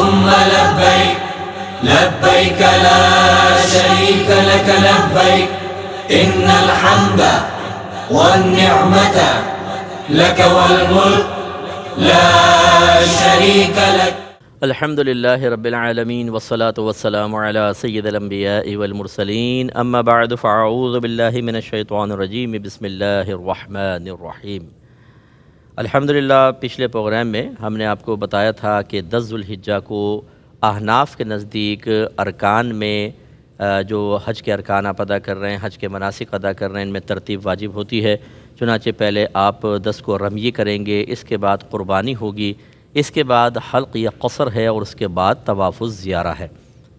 اللهم لبيك لبيك لا شريك لك لبيك إن الحمد والنعمة لك والملك لا شريك لك. الحمد للہ رب العالمین والصلاة والسلام علی سید الانبیاء والمرسلین اما بعد فاعوذ باللہ من الشیطان الرجیم بسم اللہ الرحمن الرحیم. الحمدللہ پچھلے پروگرام میں ہم نے آپ کو بتایا تھا کہ 10 ذوالحجہ کو احناف کے نزدیک ارکان میں جو حج کے ارکان آپ ادا کر رہے ہیں، حج کے مناسک ادا کر رہے ہیں، ان میں ترتیب واجب ہوتی ہے. چنانچہ پہلے آپ 10 کو رمیے کریں گے، اس کے بعد قربانی ہوگی، اس کے بعد حلق یا قصر ہے، اور اس کے بعد طواف الزیارہ ہے.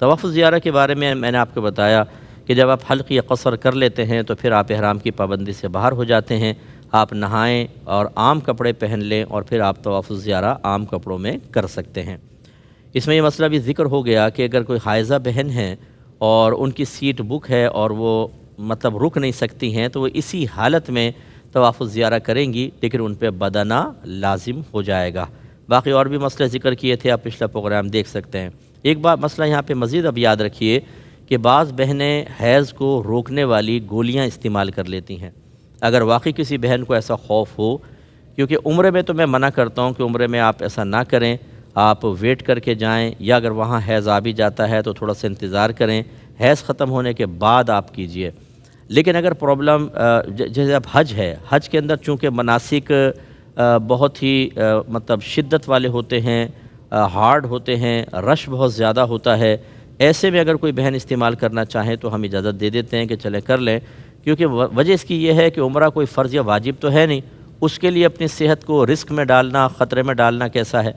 طواف الزیارہ کے بارے میں نے آپ کو بتایا کہ جب آپ حلق یا قصر کر لیتے ہیں تو پھر آپ احرام کی پابندی سے باہر ہو جاتے ہیں، آپ نہائیں اور عام کپڑے پہن لیں، اور پھر آپ طواف الزیارہ عام کپڑوں میں کر سکتے ہیں. اس میں یہ مسئلہ بھی ذکر ہو گیا کہ اگر کوئی حائضہ بہن ہے اور ان کی سیٹ بک ہے اور وہ رک نہیں سکتی ہیں، تو وہ اسی حالت میں طواف الزیارہ کریں گی، لیکن ان پہ بدنہ لازم ہو جائے گا. باقی اور بھی مسئلے ذکر کیے تھے، آپ پچھلا پروگرام دیکھ سکتے ہیں. ایک بات مسئلہ یہاں پہ مزید اب یاد رکھیے کہ بعض بہنیں حیض کو روکنے والی گولیاں استعمال کر لیتی ہیں. اگر واقعی کسی بہن کو ایسا خوف ہو، کیونکہ عمرے میں تو میں منع کرتا ہوں کہ عمرے میں آپ ایسا نہ کریں، آپ ویٹ کر کے جائیں، یا اگر وہاں حیض آ بھی جاتا ہے تو تھوڑا سا انتظار کریں، حیض ختم ہونے کے بعد آپ کیجئے. لیکن اگر پرابلم جیسے اب حج ہے، حج کے اندر چونکہ مناسک بہت ہی شدت والے ہوتے ہیں، ہارڈ ہوتے ہیں، رش بہت زیادہ ہوتا ہے، ایسے میں اگر کوئی بہن استعمال کرنا چاہیں تو ہم اجازت دے دیتے ہیں کہ چلیں کر لیں. کیونکہ وجہ اس کی یہ ہے کہ عمرہ کوئی فرض یا واجب تو ہے نہیں، اس کے لیے اپنی صحت کو رسک میں ڈالنا، خطرے میں ڈالنا کیسا ہے.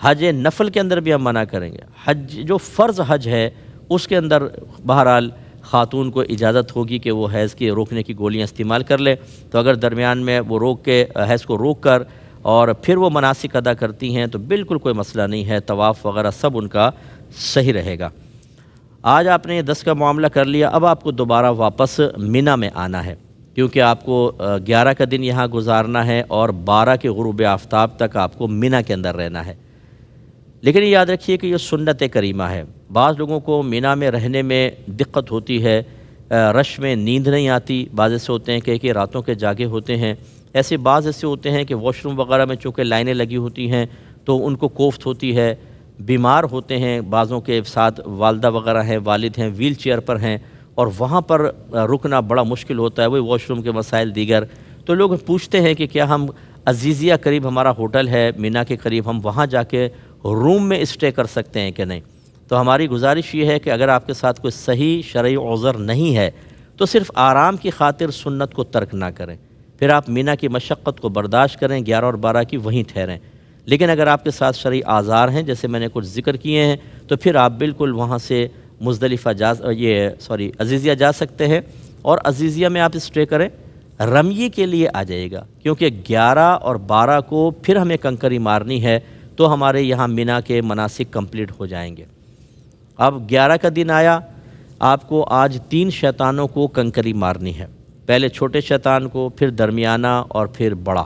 حج نفل کے اندر بھی ہم منع کریں گے. حج جو فرض حج ہے اس کے اندر بہرحال خاتون کو اجازت ہوگی کہ وہ حیض کے روکنے کی گولیاں استعمال کر لے. تو اگر درمیان میں وہ روک کے حیض کو روک کر اور پھر وہ مناسک ادا کرتی ہیں تو بالکل کوئی مسئلہ نہیں ہے، طواف وغیرہ سب ان کا صحیح رہے گا. آج آپ نے 10 کا معاملہ کر لیا، اب آپ کو دوبارہ واپس مینا میں آنا ہے، کیونکہ آپ کو 11 کا دن یہاں گزارنا ہے اور 12 کے غروب آفتاب تک آپ کو مینا کے اندر رہنا ہے. لیکن یہ یاد رکھیے کہ یہ سنت کریمہ ہے. بعض لوگوں کو مینا میں رہنے میں دقت ہوتی ہے، رش میں نیند نہیں آتی، بعض ایسے ہوتے ہیں کہ راتوں کے جاگے ہوتے ہیں، ایسے بعض ایسے ہوتے ہیں کہ واش روم وغیرہ میں چونکہ لائنیں لگی ہوتی ہیں تو ان کو کوفت ہوتی ہے، بیمار ہوتے ہیں، بعضوں کے ساتھ والدہ وغیرہ ہیں، والد ہیں، ویل چیئر پر ہیں، اور وہاں پر رکنا بڑا مشکل ہوتا ہے، وہی واش روم کے مسائل دیگر. تو لوگ پوچھتے ہیں کہ کیا ہم عزیزیہ قریب ہمارا ہوٹل ہے مینا کے قریب، ہم وہاں جا کے روم میں اسٹے کر سکتے ہیں کہ نہیں. تو ہماری گزارش یہ ہے کہ اگر آپ کے ساتھ کوئی صحیح شرعی عذر نہیں ہے تو صرف آرام کی خاطر سنت کو ترک نہ کریں، پھر آپ مینا کی مشقت کو برداشت کریں، 11 اور 12 کی وہیں ٹھہریں. لیکن اگر آپ کے ساتھ شرعی اعذار ہیں جیسے میں نے کچھ ذکر کیے ہیں تو پھر آپ بالکل وہاں سے مزدلفہ عزیزیہ جا سکتے ہیں، اور عزیزیہ میں آپ اسٹے کریں. رمیے کے لیے آ جائے گا، کیونکہ 11 اور 12 کو پھر ہمیں کنکری مارنی ہے، تو ہمارے یہاں مینا کے مناسک کمپلیٹ ہو جائیں گے. اب 11 کا دن آیا، آپ کو آج 3 شیطانوں کو کنکری مارنی ہے. پہلے چھوٹے شیطان کو، پھر درمیانہ اور پھر بڑا.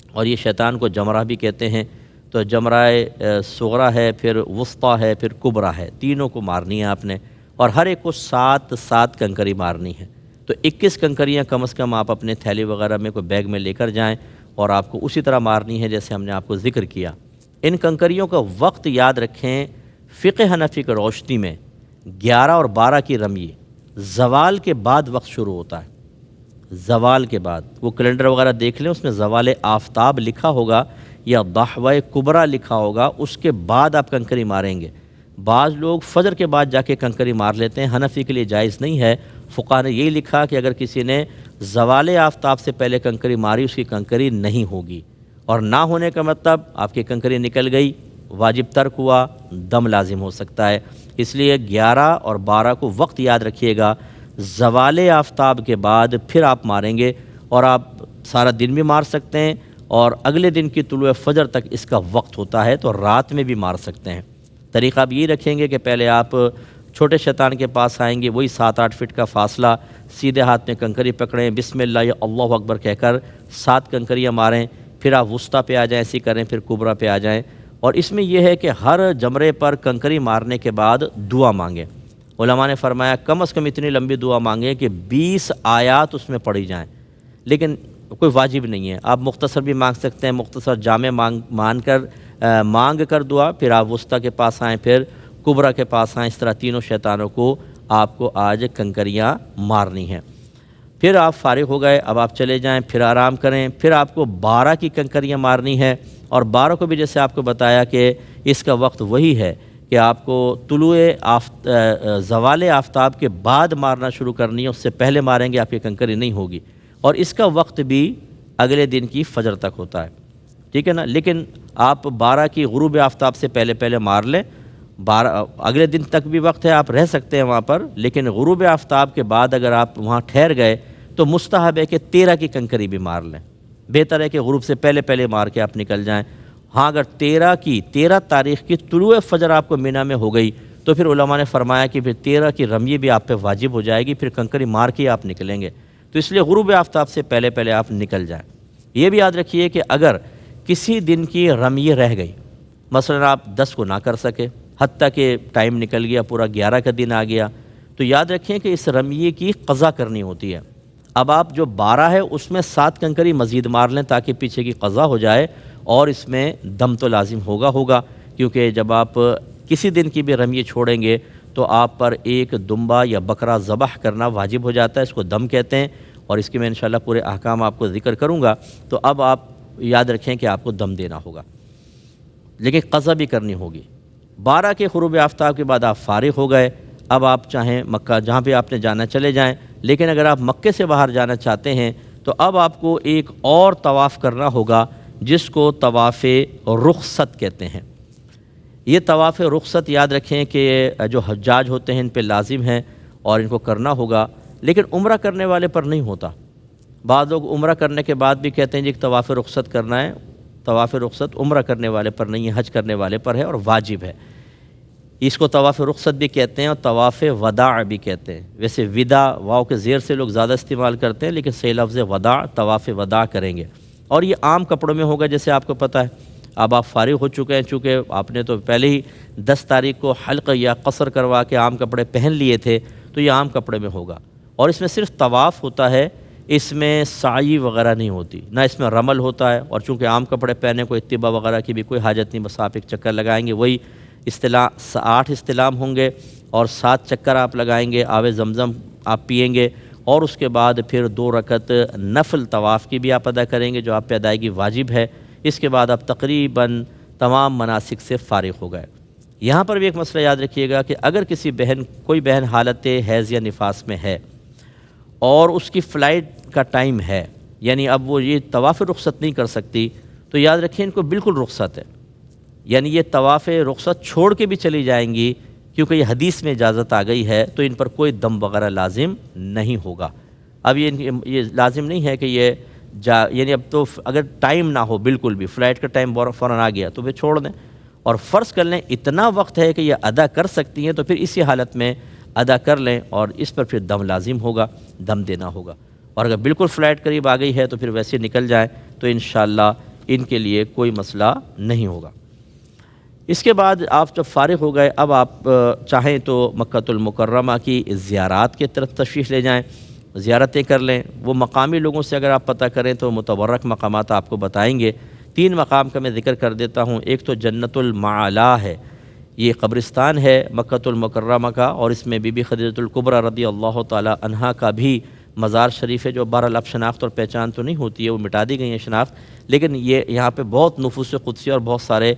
اور یہ شیطان کو جمرہ بھی کہتے ہیں. تو جمرہ صغرا ہے، پھر وسطیٰ ہے، پھر کبرا ہے، تینوں کو مارنی ہے آپ نے، اور ہر ایک کو 7 کنکری مارنی ہے. تو 21 کنکریاں کم از کم آپ اپنے تھیلی وغیرہ میں کوئی بیگ میں لے کر جائیں، اور آپ کو اسی طرح مارنی ہے جیسے ہم نے آپ کو ذکر کیا. ان کنکریوں کا وقت یاد رکھیں، فقہ حنفی کی روشنی میں 11 اور 12 کی رمی زوال کے بعد وقت شروع ہوتا ہے. زوال کے بعد وہ کیلنڈر وغیرہ دیکھ لیں، اس میں زوال آفتاب لکھا ہوگا یا ضحوہ کبریٰ لکھا ہوگا، اس کے بعد آپ کنکری ماریں گے. بعض لوگ فجر کے بعد جا کے کنکری مار لیتے ہیں، حنفی کے لیے جائز نہیں ہے. فقہا نے یہی لکھا کہ اگر کسی نے زوال آفتاب سے پہلے کنکری ماری اس کی کنکری نہیں ہوگی، اور نہ ہونے کا مطلب آپ کی کنکری نکل گئی، واجب ترک ہوا، دم لازم ہو سکتا ہے. اس لیے 11 اور 12 کو وقت یاد رکھیے گا، زوال آفتاب کے بعد پھر آپ ماریں گے، اور آپ سارا دن بھی مار سکتے ہیں، اور اگلے دن کی طلوع فجر تک اس کا وقت ہوتا ہے، تو رات میں بھی مار سکتے ہیں. طریقہ آپ یہ رکھیں گے کہ پہلے آپ چھوٹے شیطان کے پاس آئیں گے، وہی 7-8 فٹ کا فاصلہ، سیدھے ہاتھ میں کنکری پکڑیں، بسم اللہ یا اللہ اکبر کہہ کر 7 کنکریاں ماریں، پھر آپ وسطیٰ پہ آ جائیں، ایسی کریں، پھر کبریٰ پہ آ جائیں، اور اس میں یہ ہے کہ ہر جمرے پر کنکری مارنے کے بعد دعا مانگیں۔ علماء نے فرمایا کم از کم اتنی لمبی دعا مانگیں کہ 20 آیات اس میں پڑھی جائیں، لیکن کوئی واجب نہیں ہے، آپ مختصر بھی مانگ سکتے ہیں، مختصر جامع مانگ کر دعا، پھر آپ وسطیٰ کے پاس آئیں، پھر کبریٰ کے پاس آئیں، اس طرح تینوں شیطانوں کو آپ کو آج کنکریاں مارنی ہیں۔ پھر آپ فارغ ہو گئے، اب آپ چلے جائیں، پھر آرام کریں، پھر آپ کو 12 کی کنکریاں مارنی ہے، اور 12 کو بھی جیسے آپ کو بتایا کہ اس کا وقت وہی ہے کہ آپ کو طلوع زوال آفتاب کے بعد مارنا شروع کرنی ہے، اس سے پہلے ماریں گے آپ کی کنکری نہیں ہوگی، اور اس کا وقت بھی اگلے دن کی فجر تک ہوتا ہے، ٹھیک ہے نا۔ لیکن آپ 12 کی غروب آفتاب سے پہلے مار لیں، 12 اگلے دن تک بھی وقت ہے، آپ رہ سکتے ہیں وہاں پر، لیکن غروب آفتاب کے بعد اگر آپ وہاں ٹھہر گئے تو مستحب ہے کہ 13 کی کنکری بھی مار لیں، بہتر ہے کہ غروب سے پہلے مار کے آپ نکل جائیں۔ ہاں اگر 13 تاریخ کی طلوع فجر آپ کو مینا میں ہو گئی تو پھر علماء نے فرمایا کہ پھر 13 کی رمی بھی آپ پہ واجب ہو جائے گی، پھر کنکری مار کے آپ نکلیں گے، تو اس لیے غروب آفتاب سے پہلے آپ نکل جائیں۔ یہ بھی یاد رکھیے کہ اگر کسی دن کی رمی رہ گئی، مثلا آپ 10 کو نہ کر سکے، حتیٰ کہ ٹائم نکل گیا، پورا 11 کا دن آ گیا، تو یاد رکھیں کہ اس رمیے کی قضا کرنی ہوتی ہے۔ اب آپ جو 12 ہے اس میں 7 کنکری مزید مار لیں تاکہ پیچھے کی قضا ہو جائے، اور اس میں دم تو لازم ہوگا، کیونکہ جب آپ کسی دن کی بھی رمیے چھوڑیں گے تو آپ پر ایک دمبا یا بکرا ذبح کرنا واجب ہو جاتا ہے، اس کو دم کہتے ہیں، اور اس کے میں انشاءاللہ پورے احکام آپ کو ذکر کروں گا۔ تو اب آپ یاد رکھیں کہ آپ کو دم دینا ہوگا، لیکن قضا بھی کرنی ہوگی۔ 12 کے غروب آفتاب کے بعد آپ فارغ ہو گئے، اب آپ چاہیں مکہ جہاں پہ آپ نے جانا چلے جائیں، لیکن اگر آپ مکے سے باہر جانا چاہتے ہیں تو اب آپ کو ایک اور طواف کرنا ہوگا جس کو طواف رخصت کہتے ہیں۔ یہ طواف رخصت یاد رکھیں کہ جو حجاج ہوتے ہیں ان پہ لازم ہیں اور ان کو کرنا ہوگا، لیکن عمرہ کرنے والے پر نہیں ہوتا۔ بعض لوگ عمرہ کرنے کے بعد بھی کہتے ہیں جی کہ طواف رخصت کرنا ہے، طواف رخصت عمرہ کرنے والے پر نہیں ہے، حج کرنے والے پر ہے اور واجب ہے۔ اس کو طواف رخصت بھی کہتے ہیں اور طواف وداع بھی کہتے ہیں۔ ویسے وداع واو کے زیر سے لوگ زیادہ استعمال کرتے ہیں، لیکن صحیح لفظ وداع، طواف وداع کریں گے، اور یہ عام کپڑوں میں ہوگا جیسے آپ کو پتہ ہے۔ اب آپ فارغ ہو چکے ہیں، چونکہ آپ نے تو پہلے ہی 10 تاریخ کو حلق یا قصر کروا کے عام کپڑے پہن لیے تھے، تو یہ عام کپڑے میں ہوگا، اور اس میں صرف طواف ہوتا ہے، اس میں سعی وغیرہ نہیں ہوتی، نہ اس میں رمل ہوتا ہے، اور چونکہ عام کپڑے پہنے کو اتباع وغیرہ کی بھی کوئی حاجت نہیں، بس آپ ایک چکر لگائیں گے، وہی 8 استلام ہوں گے اور 7 چکر آپ لگائیں گے، آب زمزم آپ پئیں گے، اور اس کے بعد پھر 2 رکعت نفل طواف کی بھی آپ ادا کریں گے جو آپ پہ ادائیگی واجب ہے۔ اس کے بعد آپ تقریباً تمام مناسک سے فارغ ہو گئے۔ یہاں پر بھی ایک مسئلہ یاد رکھیے گا کہ اگر کوئی بہن حالت حیض یا نفاس میں ہے اور اس کی فلائٹ کا ٹائم ہے، یعنی اب وہ یہ طواف رخصت نہیں کر سکتی، تو یاد رکھیں ان کو بالکل رخصت ہے، یعنی یہ طواف رخصت چھوڑ کے بھی چلی جائیں گی، کیونکہ یہ حدیث میں اجازت آ گئی ہے، تو ان پر کوئی دم وغیرہ لازم نہیں ہوگا۔ اب یہ لازم نہیں ہے کہ یہ یعنی اب تو اگر ٹائم نہ ہو، بالکل بھی فلائٹ کا ٹائم فوراً آ گیا تو وہ چھوڑ دیں، اور فرض کر لیں اتنا وقت ہے کہ یہ ادا کر سکتی ہیں، تو پھر اسی حالت میں ادا کر لیں، اور اس پر پھر دم لازم ہوگا، دم دینا ہوگا۔ اور اگر بالکل فلائٹ قریب آ گئی ہے تو پھر ویسے نکل جائیں، تو انشاءاللہ ان کے لیے کوئی مسئلہ نہیں ہوگا۔ اس کے بعد آپ جب فارغ ہو گئے، اب آپ چاہیں تو مکۃ المکرمہ کی زیارات کی طرف تشریف لے جائیں، زیارتیں کر لیں۔ وہ مقامی لوگوں سے اگر آپ پتہ کریں تو متبرک مقامات آپ کو بتائیں گے۔ 3 مقام کا میں ذکر کر دیتا ہوں۔ ایک تو جنت المعلا ہے، یہ قبرستان ہے مکۃ المکرمہ کا، اور اس میں بی بی خدیجہ الکبریٰ رضی اللہ تعالی عنہا کا بھی مزار شریف ہے، جو بہرحال اب شناخت اور پہچان تو نہیں ہوتی ہے، وہ مٹا دی گئی ہے شناخت، لیکن یہ یہاں پہ بہت نفوس قدسی اور بہت سارے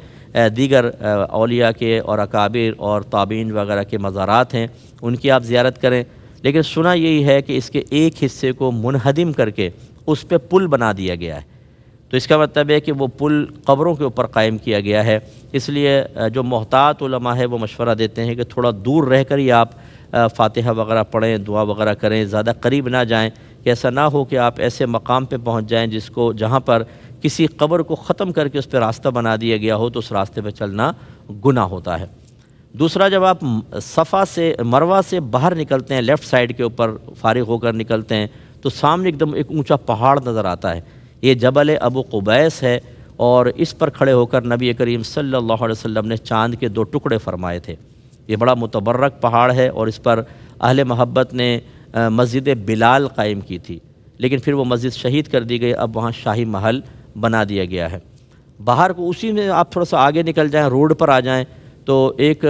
دیگر اولیاء کے اور اکابر اور تابعین وغیرہ کے مزارات ہیں، ان کی آپ زیارت کریں۔ لیکن سنا یہی ہے کہ اس کے ایک حصے کو منہدم کر کے اس پہ پل بنا دیا گیا ہے، تو اس کا مطلب ہے کہ وہ پل قبروں کے اوپر قائم کیا گیا ہے، اس لیے جو محتاط علماء ہے وہ مشورہ دیتے ہیں کہ تھوڑا دور رہ کر ہی آپ فاتحہ وغیرہ پڑھیں، دعا وغیرہ کریں، زیادہ قریب نہ جائیں، کہ ایسا نہ ہو کہ آپ ایسے مقام پہ پہنچ جائیں جہاں پر کسی قبر کو ختم کر کے اس پہ راستہ بنا دیا گیا ہو، تو اس راستے پہ چلنا گناہ ہوتا ہے۔ دوسرا، جب آپ صفا سے مروہ سے باہر نکلتے ہیں، لیفٹ سائڈ کے اوپر فارغ ہو کر نکلتے ہیں، تو سامنے ایک اونچا پہاڑ نظر آتا ہے، یہ جبل ابو قبیس ہے، اور اس پر کھڑے ہو کر نبی کریم صلی اللہ علیہ وسلم نے چاند کے 2 ٹکڑے فرمائے تھے۔ یہ بڑا متبرک پہاڑ ہے اور اس پر اہل محبت نے مسجد بلال قائم کی تھی، لیکن پھر وہ مسجد شہید کر دی گئی، اب وہاں شاہی محل بنا دیا گیا ہے۔ باہر کو اسی میں آپ تھوڑا سا آگے نکل جائیں، روڈ پر آ جائیں تو ایک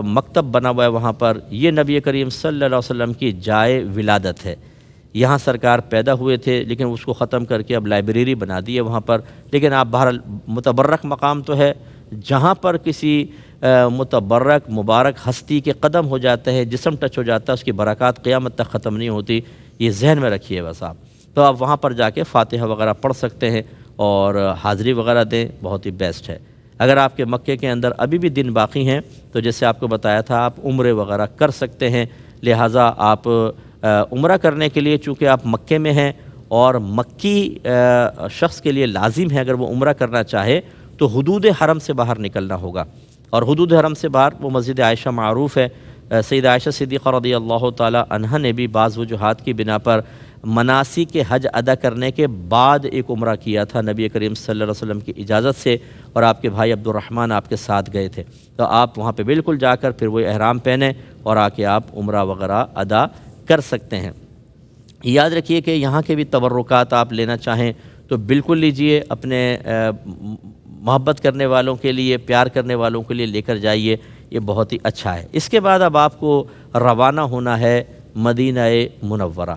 مکتب بنا ہوا ہے وہاں پر، یہ نبی کریم صلی اللہ علیہ وسلم کی جائے ولادت ہے۔ یہاں سرکار پیدا ہوئے تھے، لیکن اس کو ختم کر کے اب لائبریری بنا دی ہے وہاں پر۔ لیکن آپ بہرحال متبرک مقام تو ہے، جہاں پر کسی متبرک مبارک ہستی کے قدم ہو جاتے ہیں، جسم ٹچ ہو جاتا ہے، اس کی برکات قیامت تک ختم نہیں ہوتی، یہ ذہن میں رکھیے بس آپ۔ تو آپ وہاں پر جا کے فاتحہ وغیرہ پڑھ سکتے ہیں اور حاضری وغیرہ دیں، بہت ہی بیسٹ ہے۔ اگر آپ کے مکے کے اندر ابھی بھی دن باقی ہیں تو جیسے آپ کو بتایا تھا آپ عمرے وغیرہ کر سکتے ہیں، لہٰذا آپ عمرہ کرنے کے لیے چونکہ آپ مکے میں ہیں اور مکی شخص کے لیے لازم ہے اگر وہ عمرہ کرنا چاہے تو حدود حرم سے باہر نکلنا ہوگا، اور حدود حرم سے باہر وہ مسجد عائشہ معروف ہے۔ سیدہ عائشہ صدیقہ رضی اللہ تعالی عنہا نے بھی بعض وجوہات کی بنا پر مناسک کے حج ادا کرنے کے بعد ایک عمرہ کیا تھا نبی کریم صلی اللہ علیہ وسلم کی اجازت سے، اور آپ کے بھائی عبد الرحمن آپ کے ساتھ گئے تھے، تو آپ وہاں پہ بالکل جا کر پھر وہ احرام پہنیں اور آ کے آپ عمرہ وغیرہ ادا کر سکتے ہیں۔ یاد رکھیے کہ یہاں کے بھی تبرکات آپ لینا چاہیں تو بالکل لیجئے، اپنے محبت کرنے والوں کے لیے، پیار کرنے والوں کے لیے لے کر جائیے، یہ بہت ہی اچھا ہے۔ اس کے بعد اب آپ کو روانہ ہونا ہے مدینہ منورہ۔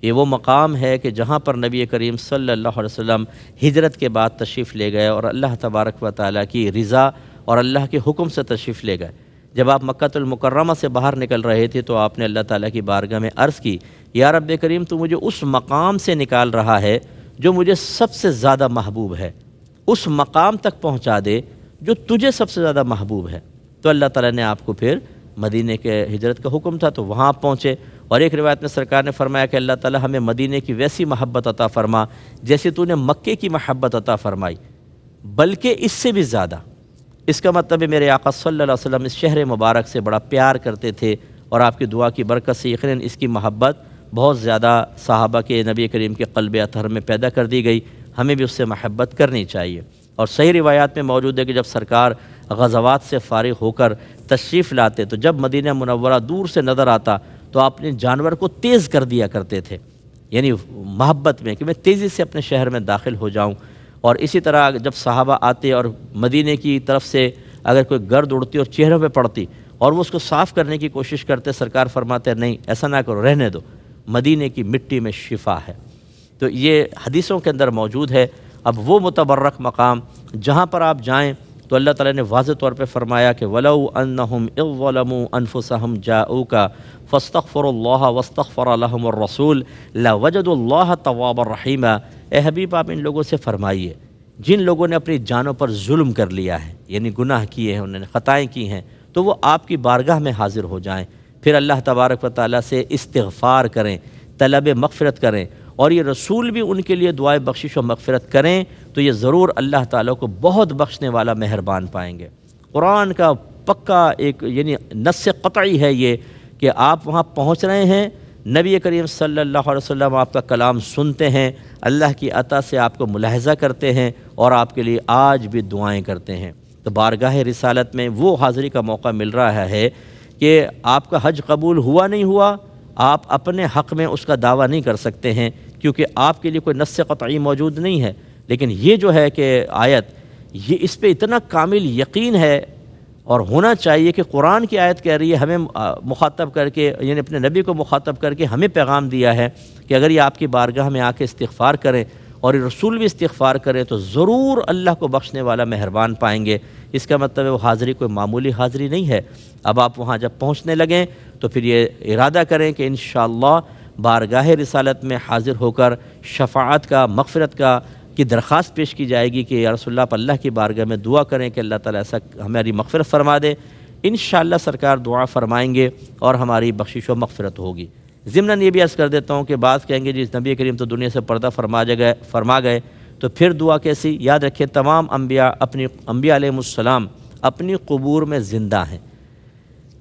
یہ وہ مقام ہے کہ جہاں پر نبی کریم صلی اللہ علیہ وسلم ہجرت کے بعد تشریف لے گئے اور اللہ تبارک و تعالیٰ کی رضا اور اللہ کے حکم سے تشریف لے گئے۔ جب آپ مکہ المکرمہ سے باہر نکل رہے تھے تو آپ نے اللہ تعالیٰ کی بارگاہ میں عرض کی، یا رب کریم تو مجھے اس مقام سے نکال رہا ہے جو مجھے سب سے زیادہ محبوب ہے، اس مقام تک پہنچا دے جو تجھے سب سے زیادہ محبوب ہے۔ تو اللہ تعالیٰ نے آپ کو پھر مدینے کے ہجرت کا حکم تھا تو وہاں پہنچے، اور ایک روایت میں سرکار نے فرمایا کہ اللہ تعالیٰ ہمیں مدینے کی ویسی محبت عطا فرما جیسے تو نے مکے کی محبت عطا فرمائی، بلکہ اس سے بھی زیادہ۔ اس کا مطلب ہے میرے آقا صلی اللہ علیہ وسلم اس شہر مبارک سے بڑا پیار کرتے تھے، اور آپ کی دعا کی برکت سے یقیناً اس کی محبت بہت زیادہ صحابہ کے نبی کریم کے قلب اطہر میں پیدا کر دی گئی۔ ہمیں بھی اس سے محبت کرنی چاہیے۔ اور صحیح روایات میں موجود ہے کہ جب سرکار غزوات سے فارغ ہو کر تشریف لاتے تو جب مدینہ منورہ دور سے نظر آتا تو آپ اپنے جانور کو تیز کر دیا کرتے تھے، یعنی محبت میں کہ میں تیزی سے اپنے شہر میں داخل ہو جاؤں۔ اور اسی طرح جب صحابہ آتے اور مدینے کی طرف سے اگر کوئی گرد اڑتی اور چہروں پہ پڑتی اور وہ اس کو صاف کرنے کی کوشش کرتے، سرکار فرماتے نہیں ایسا نہ کرو، رہنے دو، مدینے کی مٹی میں شفا ہے۔ تو یہ حدیثوں کے اندر موجود ہے۔ اب وہ متبرک مقام جہاں پر آپ جائیں تو اللہ تعالیٰ نے واضح طور پہ فرمایا کہ وَلَوْ أَنَّهُمْ إِذْ ظَلَمُوا أَنفُسَهُمْ جَاءُوكَ فَاسْتَغْفَرُوا اللَّهَ وَاسْتَغْفَرَ لَهُمُ الرَّسُولُ لَوَجَدُوا اللَّهَ تَوَّابًا رَحِيمًا۔ اے حبیب آپ ان لوگوں سے فرمائیے جن لوگوں نے اپنی جانوں پر ظلم کر لیا ہے، یعنی گناہ کیے ہیں، انہوں نے خطائیں کی ہیں، تو وہ آپ کی بارگاہ میں حاضر ہو جائیں، پھر اللہ تبارک و تعالیٰ سے استغفار کریں، طلب مغفرت کریں، اور یہ رسول بھی ان کے لیے دعائے بخشش و مغفرت کریں تو یہ ضرور اللہ تعالیٰ کو بہت بخشنے والا مہربان پائیں گے۔ قرآن کا پکا ایک یعنی نص قطعی ہے یہ کہ آپ وہاں پہنچ رہے ہیں، نبی کریم صلی اللہ علیہ وسلم آپ کا کلام سنتے ہیں، اللہ کی عطا سے آپ کو ملاحظہ کرتے ہیں اور آپ کے لیے آج بھی دعائیں کرتے ہیں۔ تو بارگاہ رسالت میں وہ حاضری کا موقع مل رہا ہے کہ آپ کا حج قبول ہوا نہیں ہوا، آپ اپنے حق میں اس کا دعویٰ نہیں کر سکتے ہیں کیونکہ آپ کے لیے کوئی نص قطعی موجود نہیں ہے، لیکن یہ جو ہے کہ آیت، یہ اس پہ اتنا کامل یقین ہے اور ہونا چاہیے کہ قرآن کی آیت کہہ رہی ہے، ہمیں مخاطب کر کے یعنی اپنے نبی کو مخاطب کر کے ہمیں پیغام دیا ہے کہ اگر یہ آپ کی بارگاہ میں آ کے استغفار کریں اور یہ رسول بھی استغفار کریں تو ضرور اللہ کو بخشنے والا مہربان پائیں گے۔ اس کا مطلب ہے وہ حاضری کوئی معمولی حاضری نہیں ہے۔ اب آپ وہاں جب پہنچنے لگیں تو پھر یہ ارادہ کریں کہ انشاءاللہ بارگاہ رسالت میں حاضر ہو کر شفاعت کا، مغفرت کا کی درخواست پیش کی جائے گی کہ یا رسول اللہ، اللہ کی بارگاہ میں دعا کریں کہ اللہ تعالیٰ ایسا ہماری مغفرت فرما دے۔ انشاءاللہ سرکار دعا فرمائیں گے اور ہماری بخشش و مغفرت ہوگی۔ ضمناً یہ بھی عرض کر دیتا ہوں کہ بعض کہیں گے جس نبی کریم تو دنیا سے پردہ فرما گئے تو پھر دعا کیسی؟ یاد رکھیں تمام انبیاء علیہ السلام اپنی قبور میں زندہ ہیں۔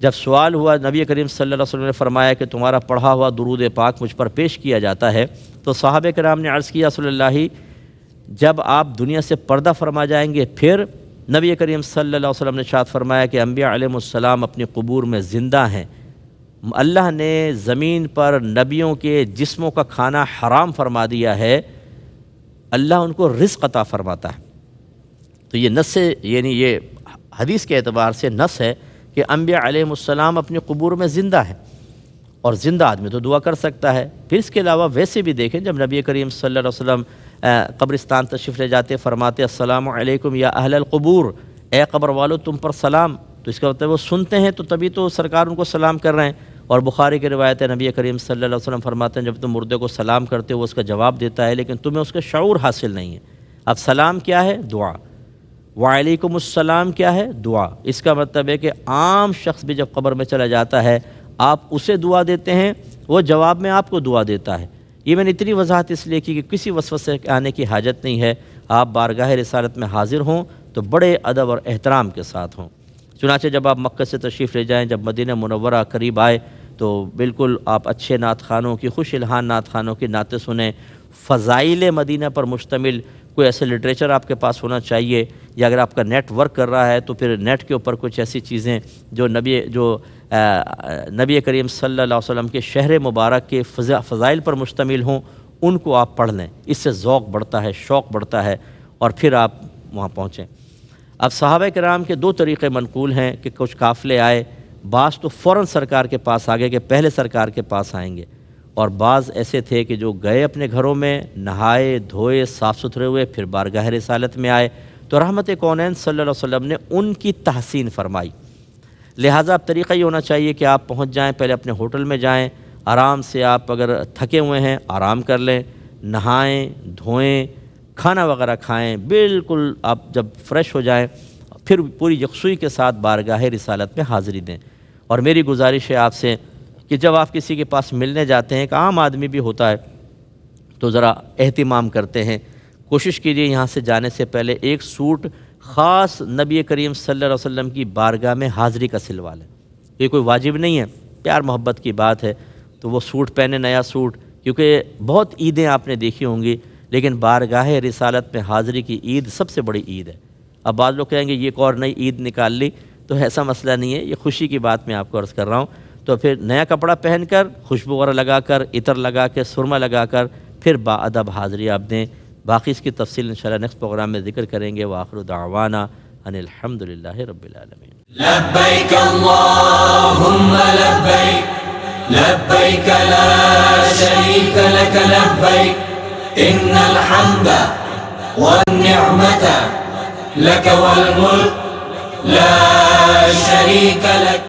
جب سوال ہوا نبی کریم صلی اللہ علیہ وسلم نے فرمایا کہ تمہارا پڑھا ہوا درود پاک مجھ پر پیش کیا جاتا ہے تو صحابہ کرام نے عرض کیا رسول اللہ جب آپ دنیا سے پردہ فرما جائیں گے پھر نبی کریم صلی اللہ علیہ وسلم نے ارشاد فرمایا کہ انبیاء علیہ السلام اپنی قبور میں زندہ ہیں، اللہ نے زمین پر نبیوں کے جسموں کا کھانا حرام فرما دیا ہے، اللہ ان کو رزق عطا فرماتا ہے۔ تو یہ نص یعنی یہ حدیث کے اعتبار سے نص ہے کہ انبیاء علیہ السلام اپنی قبور میں زندہ ہیں، اور زندہ آدمی تو دعا کر سکتا ہے۔ پھر اس کے علاوہ ویسے بھی دیکھیں جب نبی کریم صلی اللہ علیہ وسلم قبرستان تشریف لے جاتے فرماتے السلام علیکم یا اہل القبور، اے قبر والو تم پر سلام، تو اس کا مطلب وہ سنتے ہیں تو تبھی تو سرکار ان کو سلام کر رہے ہیں۔ اور بخاری کی روایت ہے نبی کریم صلی اللہ علیہ وسلم فرماتے ہیں جب تم مردے کو سلام کرتے ہو وہ اس کا جواب دیتا ہے لیکن تمہیں اس کا شعور حاصل نہیں ہے۔ اب سلام کیا ہے؟ دعا۔ وعلیکم السلام کیا ہے؟ دعا۔ اس کا مطلب ہے کہ عام شخص بھی جب قبر میں چلا جاتا ہے آپ اسے دعا دیتے ہیں، وہ جواب میں آپ کو دعا دیتا ہے۔ یہ میں نے اتنی وضاحت اس لیے کی کہ کسی وسوسے کے آنے کی حاجت نہیں ہے، آپ بارگاہ رسالت میں حاضر ہوں تو بڑے ادب اور احترام کے ساتھ ہوں۔ چنانچہ جب آپ مکہ سے تشریف لے جائیں، جب مدینہ منورہ قریب آئے تو بالکل آپ اچھے نعت خوانوں کی، خوش الحان نعت خوانوں کی نعتیں سنیں، فضائل مدینہ پر مشتمل کوئی ایسے لٹریچر آپ کے پاس ہونا چاہیے، یا اگر آپ کا نیٹ ورک کر رہا ہے تو پھر نیٹ کے اوپر کچھ ایسی چیزیں جو نبی کریم صلی اللہ علیہ وسلم کے شہر مبارک کے فضائل پر مشتمل ہوں، ان کو آپ پڑھ لیں، اس سے ذوق بڑھتا ہے، شوق بڑھتا ہے، اور پھر آپ وہاں پہنچیں۔ اب صحابہ کرام کے دو طریقے منقول ہیں کہ کچھ قافلے آئے، بعض تو فوراً سرکار کے پاس آ گئے کہ پہلے سرکار کے پاس آئیں گے، اور بعض ایسے تھے کہ جو گئے اپنے گھروں میں، نہائے دھوئے صاف ستھرے ہوئے، پھر بارگاہ رسالت میں آئے، تو رحمت کونین صلی اللہ علیہ وسلم نے ان کی تحسین فرمائی۔ لہٰذا اب طریقہ یہ ہونا چاہیے کہ آپ پہنچ جائیں، پہلے اپنے ہوٹل میں جائیں، آرام سے آپ اگر تھکے ہوئے ہیں آرام کر لیں، نہائیں دھوئیں، کھانا وغیرہ کھائیں، بالکل آپ جب فریش ہو جائیں پھر پوری یکسوئی کے ساتھ بارگاہ رسالت میں حاضری دیں۔ اور میری گزارش ہے آپ سے کہ جب آپ کسی کے پاس ملنے جاتے ہیں، ایک عام آدمی بھی ہوتا ہے تو ذرا اہتمام کرتے ہیں، کوشش کیجیے یہاں سے جانے سے پہلے ایک سوٹ خاص نبی کریم صلی اللہ علیہ وسلم کی بارگاہ میں حاضری کا سلوا لیں۔ یہ کوئی واجب نہیں ہے، پیار محبت کی بات ہے، تو وہ سوٹ پہنے، نیا سوٹ، کیونکہ بہت عیدیں آپ نے دیکھی ہوں گی لیکن بارگاہ رسالت میں حاضری کی عید سب سے بڑی عید ہے۔ اب بعض لوگ کہیں گے یہ ایک اور نئی عید نکال لی، تو ایسا مسئلہ نہیں ہے، یہ خوشی کی بات میں آپ کو عرض کر رہا ہوں۔ تو پھر نیا کپڑا پہن کر، خوشبو وغیرہ لگا کر، عطر لگا کے، سرما لگا کر، پھر باادب حاضری آپ دیں۔ باقی اس کی تفصیل انشاءاللہ نیکسٹ پروگرام میں ذکر کریں گے۔ وآخر دعوانا ان الحمدللہ رب العالمین۔ لبيك اللهم لبيك لبيك لا شريك لك لبيك إن الحمد والنعمة لك والملك لا شريك لك